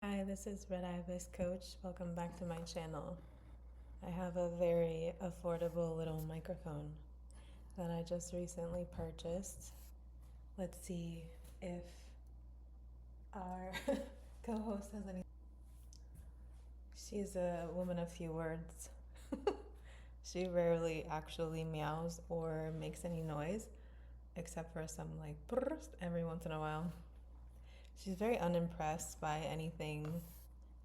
Hi, this is Red Ibis Coach. Welcome back to my channel. I have a very affordable little microphone that I just recently purchased. Let's see if our co-host has any. She's a woman of few words. She rarely actually meows or makes any noise, except for some like every once in a while. She's very unimpressed by anything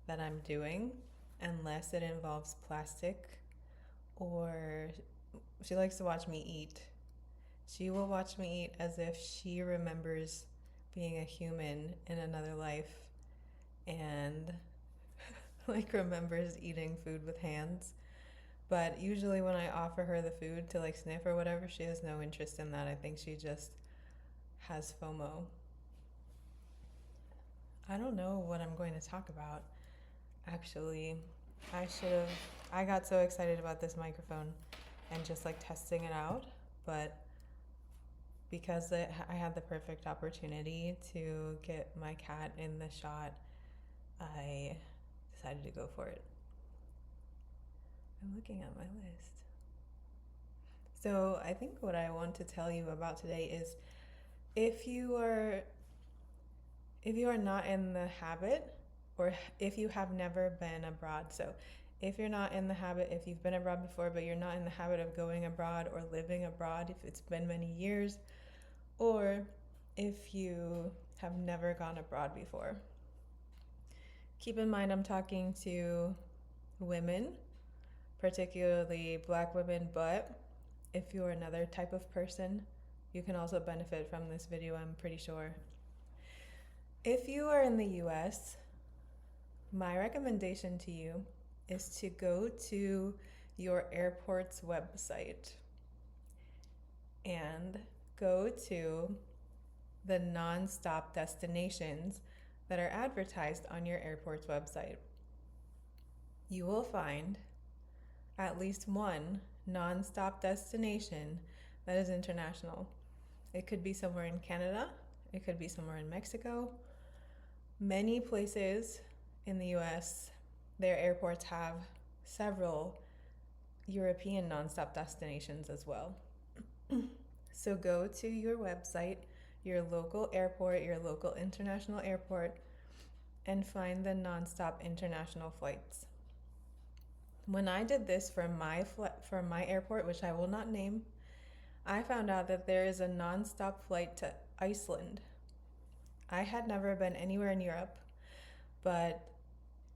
that I'm doing unless it involves plastic, or she likes to watch me eat. She will watch me eat as if she remembers being a human in another life and like remembers eating food with hands. But usually when I offer her the food to like sniff or whatever, she has no interest in that. I think she just has FOMO. I don't know what I'm going to talk about. Actually, I should have. I got so excited about this microphone and just like testing it out, but because I had the perfect opportunity to get my cat in the shot, I decided to go for it. I'm looking at my list. So, I think what I want to tell you about today is if you are if you are not in the habit, or if you have never been abroad. So, if you're not in the habit, if you've been abroad before, but you're not in the habit of going abroad or living abroad, if it's been many years, or if you have never gone abroad before. Keep in mind, I'm talking to women, particularly Black women, but if you're another type of person, you can also benefit from this video, I'm pretty sure. If you are in the US, my recommendation to you is to go to your airport's website and go to the non-stop destinations that are advertised on your airport's website. You will find at least one non-stop destination that is international. It could be somewhere in Canada, it could be somewhere in Mexico. Many places in the US, their airports have several European nonstop destinations as well. So go to your website, your local airport, your local international airport, and find the nonstop international flights. When I did this for my airport, which I will not name, I found out that there is a nonstop flight to Iceland. I had never been anywhere in Europe, but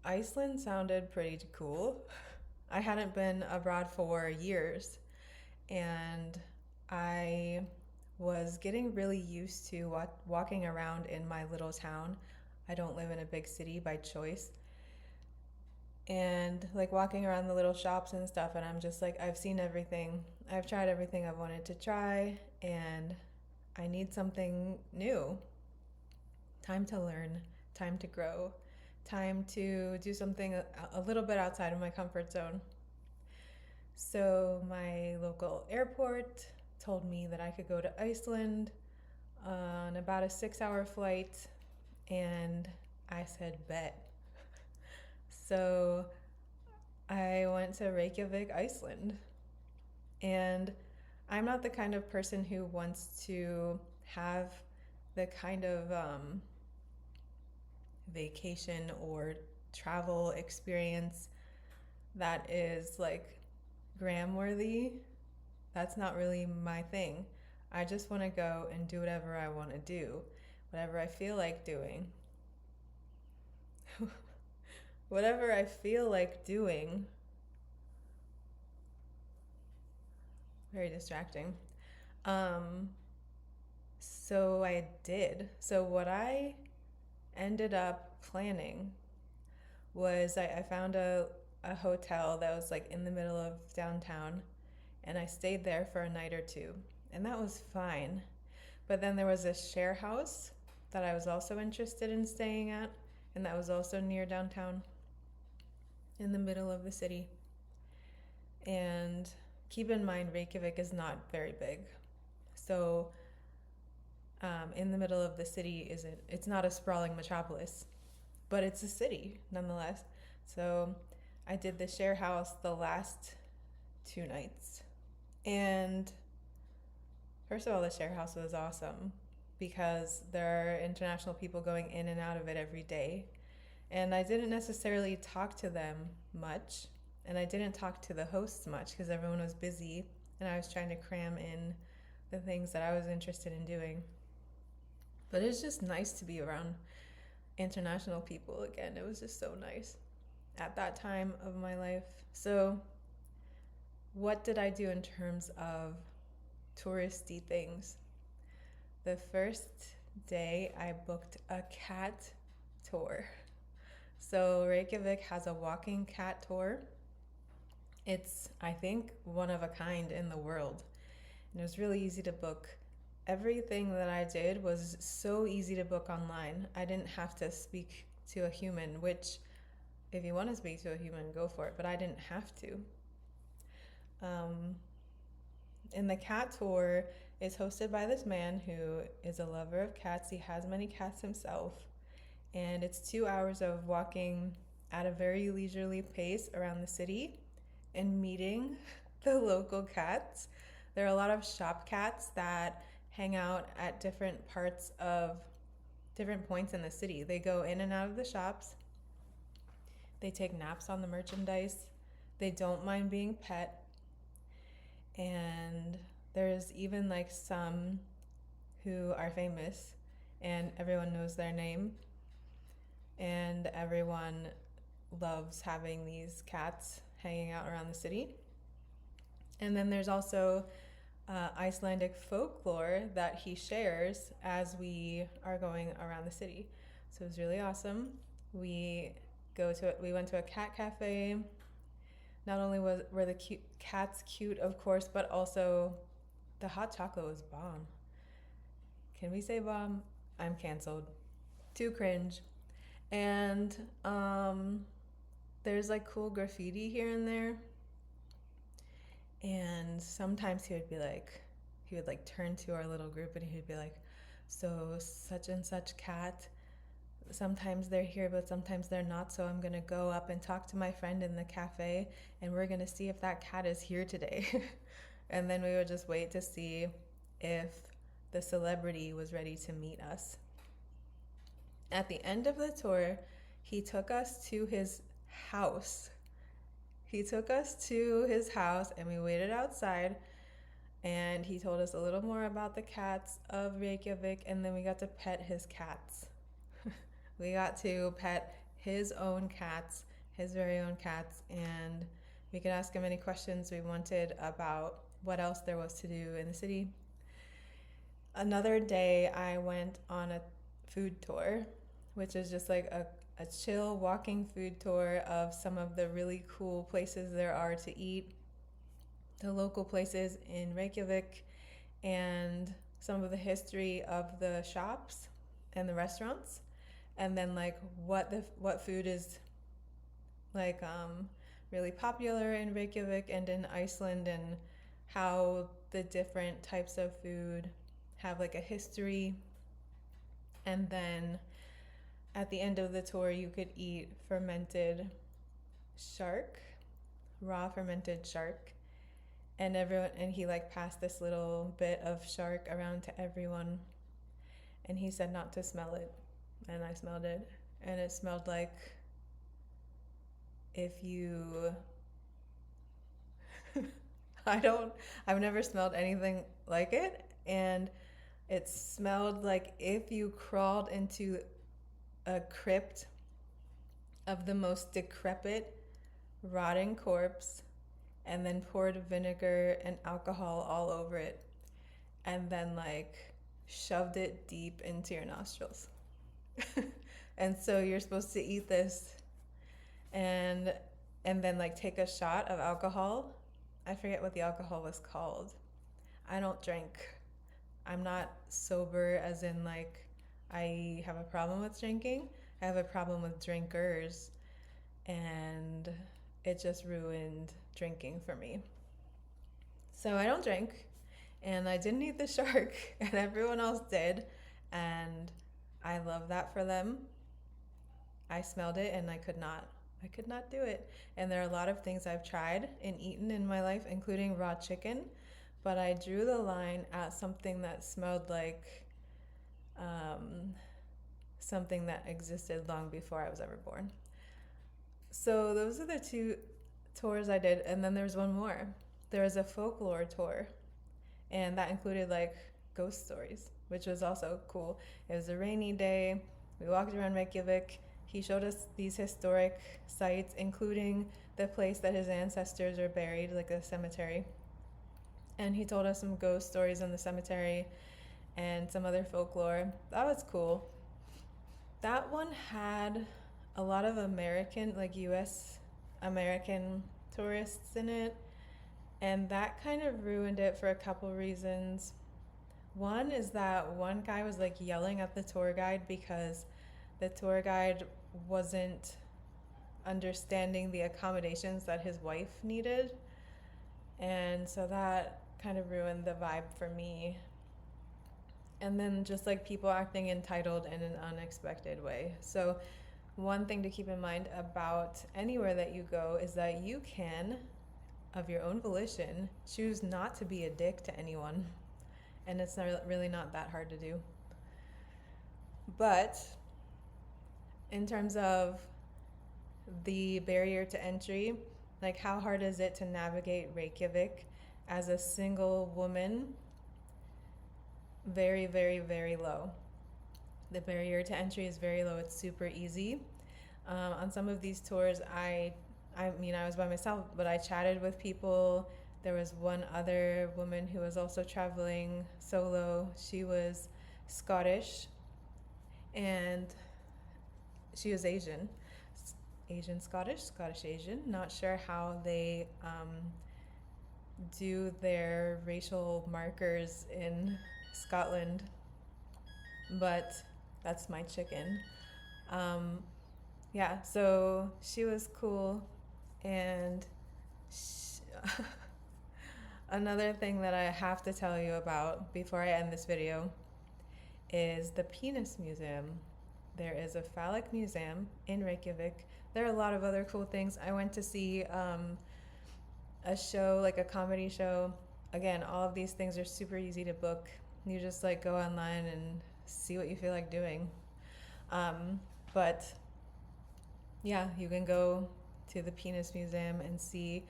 Iceland sounded pretty cool. I hadn't been abroad for years, and I was getting really used to walking around in my little town. I don't live in a big city by choice. And like walking around the little shops and stuff, and I'm just like, I've seen everything. I've tried everything I've wanted to try, and I need something new. Time to learn, time to grow, time to do something a little bit outside of my comfort zone. So my local airport told me that I could go to Iceland on about a 6-hour flight, and I said, bet. So I went to Reykjavik, Iceland, and I'm not the kind of person who wants to have the kind of vacation or travel experience that is like gram worthy. That's not really my thing. I just want to go and do whatever I want to do, whatever I feel like doing. Whatever I feel like doing. Very distracting. Um, so I did. So what I ended up planning was I found a hotel that was like in the middle of downtown, and I stayed there for a night or two, and that was fine. But then there was a share house that I was also interested in staying at, and that was also near downtown in the middle of the city. And keep in mind, Reykjavik is not very big. So in the middle of the city, it's not a sprawling metropolis. but it's a city nonetheless. So I did the share house the last 2 nights. And first of all, the share house was awesome because there are international people going in and out of it every day. And I didn't necessarily talk to them much, and I didn't talk to the hosts much because everyone was busy and I was trying to cram in the things that I was interested in doing. But it's just nice to be around international people again. It was just so nice at that time of my life. So, what did I do in terms of touristy things? The first day I booked a cat tour. So Reykjavik has a walking cat tour. It's, I think, one of a kind in the world. And it was really easy to book. Everything that I did was so easy to book online. I didn't have to speak to a human, which, if you want to speak to a human, go for it. But I didn't have to. And the cat tour is hosted by this man who is a lover of cats. He has many cats himself. And it's 2 hours of walking at a very leisurely pace around the city and meeting the local cats. There are a lot of shop cats that hang out at different points in the city. They go in and out of the shops. They take naps on the merchandise. They don't mind being pet. And there's even like some who are famous and everyone knows their name. And everyone loves having these cats hanging out around the city. And then there's also Icelandic folklore that he shares as we are going around the city. So it was really awesome. We went to a cat cafe. Not only were the cats cute, of course, but also the hot chocolate was bomb. Can we say bomb? I'm canceled. Too cringe. And there's like cool graffiti here and there. And sometimes he would like turn to our little group and he'd be like, so such and such cat, sometimes they're here, but sometimes they're not. So I'm going to go up and talk to my friend in the cafe and we're going to see if that cat is here today. And then we would just wait to see if the celebrity was ready to meet us. At the end of the tour, he took us to his house. And we waited outside and he told us a little more about the cats of Reykjavik, and then we got to pet his cats. We got to pet his own cats, his very own cats, and we could ask him any questions we wanted about what else there was to do in the city. Another day I went on a food tour, which is just like a chill walking food tour of some of the really cool places there are to eat, the local places in Reykjavik, and some of the history of the shops and the restaurants, and then like what food is like really popular in Reykjavik and in Iceland, and how the different types of food have like a history. And then at the end of the tour, you could eat raw fermented shark. And he like passed this little bit of shark around to everyone. And he said not to smell it. And I smelled it. And it smelled like if you... I've never smelled anything like it. And it smelled like if you crawled into a crypt of the most decrepit, rotting corpse and then poured vinegar and alcohol all over it and then like shoved it deep into your nostrils. And so you're supposed to eat this and then like take a shot of alcohol. I forget what the alcohol was called. I don't drink. I'm not sober as in like I have a problem with drinking. I have a problem with drinkers, and it just ruined drinking for me. So I don't drink, and I didn't eat the shark, and everyone else did, and I love that for them. I smelled it and I could not do it. And there are a lot of things I've tried and eaten in my life, including raw chicken, but I drew the line at something that smelled like um, something that existed long before I was ever born. So those are the two tours I did, and then there's one more. There was a folklore tour, and that included like ghost stories, which was also cool. It was a rainy day. We walked around Reykjavik. He showed us these historic sites, including the place that his ancestors are buried, like a cemetery. And he told us some ghost stories in the cemetery and some other folklore. That was cool. That one had a lot of American, like US American tourists in it, and that kind of ruined it for a couple reasons. One is that one guy was like yelling at the tour guide because the tour guide wasn't understanding the accommodations that his wife needed. And so that kind of ruined the vibe for me. And then just like people acting entitled in an unexpected way. So, one thing to keep in mind about anywhere that you go is that you can, of your own volition, choose not to be a dick to anyone. And it's really not that hard to do. But in terms of the barrier to entry, like how hard is it to navigate Reykjavik as a single woman? Very, very, very low. The barrier to entry is very low. It's super easy. On some of these tours, I mean, I was by myself, but I chatted with people. There was one other woman who was also traveling solo. She was Scottish, and she was Asian. Asian Scottish, Scottish Asian. Not sure how they do their racial markers in Scotland, but that's my chicken. Yeah, so she was cool, and another thing that I have to tell you about before I end this video is the Penis Museum. There is a phallic museum in Reykjavik. There are a lot of other cool things. I went to see a show, like a comedy show. Again, all of these things are super easy to book. You just like go online and see what you feel like doing. But yeah, you can go to the Penis Museum and see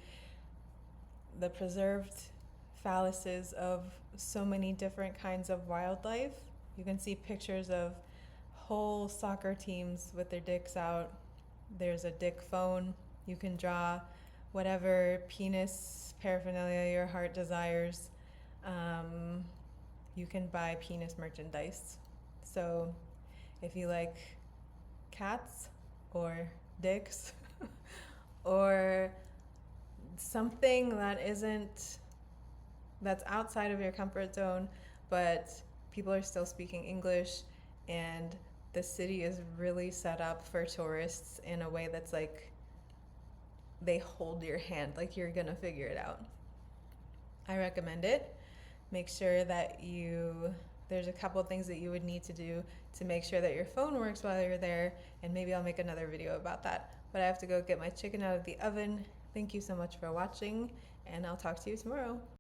the preserved phalluses of so many different kinds of wildlife. You can see pictures of whole soccer teams with their dicks out. There's a dick phone. You can draw whatever penis paraphernalia your heart desires. You can buy penis merchandise. So if you like cats or dicks or something that's outside of your comfort zone, but people are still speaking English, and the city is really set up for tourists in a way that's like they hold your hand, like you're gonna figure it out. I recommend it. Make sure that there's a couple things that you would need to do to make sure that your phone works while you're there, and maybe I'll make another video about that. But I have to go get my chicken out of the oven. Thank you so much for watching, and I'll talk to you tomorrow.